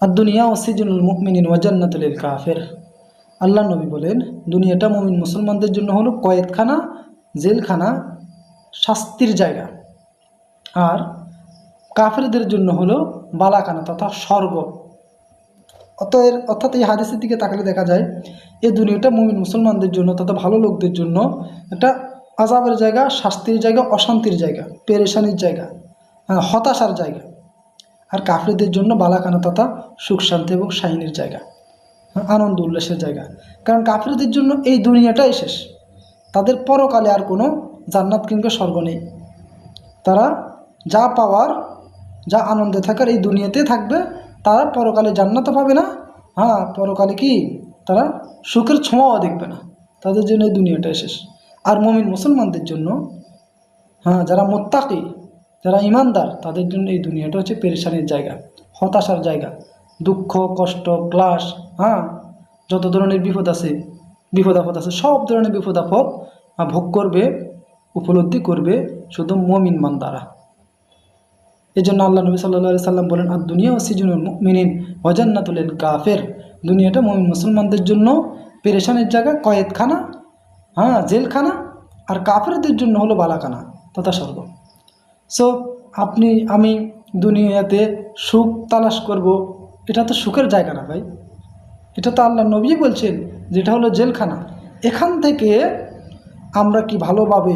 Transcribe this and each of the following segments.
আর দুনিয়া ও সিজনুল মুমিনিন ওয়া জান্নাতুল লিল কাফির। আল্লাহ নবী বলেন, দুনিয়াটা মুমিন মুসলমানদের জন্য হলো কয়েদখানা, জেলখানা, শাস্তির জায়গা। আর কাফেরদের জন্য হলো বালাখানা তথা স্বর্গ। অর্থাৎ এই হাদিসের দিকে তাকালে দেখা যায় এই দুনিয়াটা মুমিন মুসলমানদের জন্য তথা ভালো লোকদের জন্য একটা আযাবের জায়গা, শাস্তির জায়গা, অশান্তির জায়গা, পেরেশানির জায়গা, হতাশার জায়গা। আর কাফেরদের জন্য বালাখানা তথা সুখ শান্তি এবং শাহিনের জায়গা, আনন্দ উল্লাসের জায়গা। কারণ কাফেরদের জন্য এই দুনিয়াটাই শেষ, তাদের পরকালে আর কোনো জান্নাত কিংবা স্বর্গ নেই। তারা যা পাওয়ার, যা আনন্দে থাকার এই দুনিয়াতে থাকবে, তারা পরকালে জান্নাতও পাবে না, পরকালে কি তারা সুখের ছোঁয়াও দেখবে না। তাদের জন্য এই দুনিয়াটাই শেষ। আর মুমিন মুসলমানদের জন্য, যারা মুত্তাকি, যারা ইমানদার, তাদের জন্য এই দুনিয়াটা হচ্ছে পেরেশানির জায়গা, হতাশার জায়গা, দুঃখ কষ্ট ক্লাস, যত ধরনের বিপদ আপদ আছে, সব ধরনের বিপদ আপদ ভোগ করবে, উপলব্ধি করবে শুধু মুমিন বান্দারা। এই জন্য আল্লাহ নবী সাল্লাল্লাহু আলাইহি সাল্লাম বলেন, আর দুনিয়া ও সিজনুল মুমিনিন ওয়া জান্নাতুল লিল কাফির। দুনিয়াটা মুমিন মুসলমানদের জন্য পেরেশানির জায়গা, কয়েদখানা, জেলখানা। আর কাফেরদের জন্য হলো বালাখানা তথা স্বর্গ। সো আমি দুনিয়াতে সুখ তালাশ করব, এটা তো সুখের জায়গা না ভাই। এটা তো আল্লাহ নবী বলছেন যেটা হলো জেলখানা। এখান থেকে আমরা কি ভালোভাবে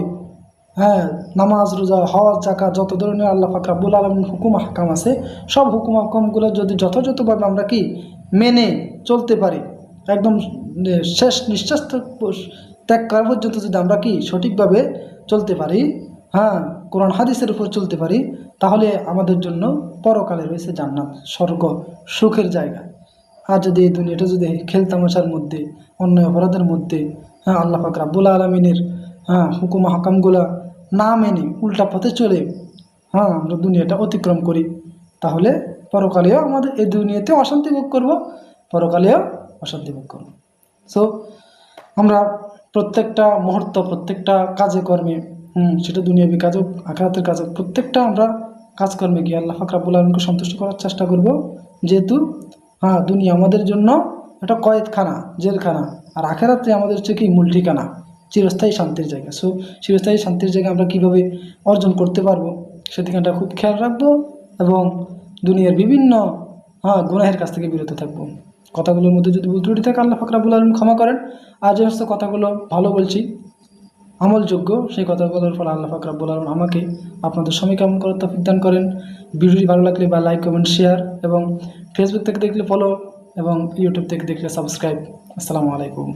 নামাজ রোজা হজ যাকাত যত ধরনের আল্লাহ পাক রব্বুল আলামিন হুকুম আহকাম আছে, সব হুকুম আহকামগুলো যদি যথাযথভাবে আমরা কি মেনে চলতে পারি, একদম শেষ নিঃশ্বাস ত্যাগ করা পর্যন্ত যদি আমরা কি সঠিকভাবে চলতে পারি, কোরআন হাদিসের উপর চলতে পারি, তাহলে আমাদের জন্য পরকালে রয়েছে জান্নাত, স্বর্গ, সুখের জায়গা। আর যদি এই দুনিয়াটা যদি খেলতামাশার মধ্যে, অন্যায় অপরাধের মধ্যে, আল্লাহ পাক রব্বুল আলামিনের হুকুম হাকামগুলা না মেনে উল্টা পথে চলে আমরা দুনিয়াটা অতিক্রম করি, তাহলে পরকালেও আমাদের এই দুনিয়াতেও অশান্তি ভোগ করবো, পরকালেও অশান্তি ভোগ করবো। সো আমরা প্রত্যেকটা মুহূর্ত, প্রত্যেকটা কাজে কর্মে, সেটা দুনিয়াবি কাজ হোক আখিরাতের কাজ হোক, প্রত্যেকটা আমরা কাজকর্মে গিয়ে আল্লাহ পাক রব্বুল আলামিনকে সন্তুষ্ট করার চেষ্টা করব। যেহেতু দুনিয়া আমাদের জন্য একটা কয়েদখানা, জেলখানা, আর আখিরাতে আমাদের হচ্ছে কি মূল ঠিকানা, চিরস্থায়ী শান্তির জায়গা। সো চিরস্থায়ী শান্তির জায়গা আমরা কীভাবে অর্জন করতে পারবো সেদিকে আমরা খুব খেয়াল রাখবো এবং দুনিয়ার বিভিন্ন গুনাহের কাছ থেকে বিরত থাকবো। কথাগুলোর মধ্যে যদি ভুল ত্রুটি থাকে আল্লাহ পাক রব্বুল আলামিন ক্ষমা করেন। আর যে সমস্ত কথাগুলো ভালো বলছি, আমলযোগ্য, সেই কথাগুলোর ফলে আল্লাহ পাক রব্বুল আলামিন আমাকে আপনাদের সময় কেমন করার তৌফিক দান করেন। ভিডিওটি ভালো লাগলে বা লাইক কমেন্ট শেয়ার, এবং ফেসবুক থেকে দেখলে ফলো, এবং ইউটিউব থেকে দেখলে সাবস্ক্রাইব। আসসালামু আলাইকুম।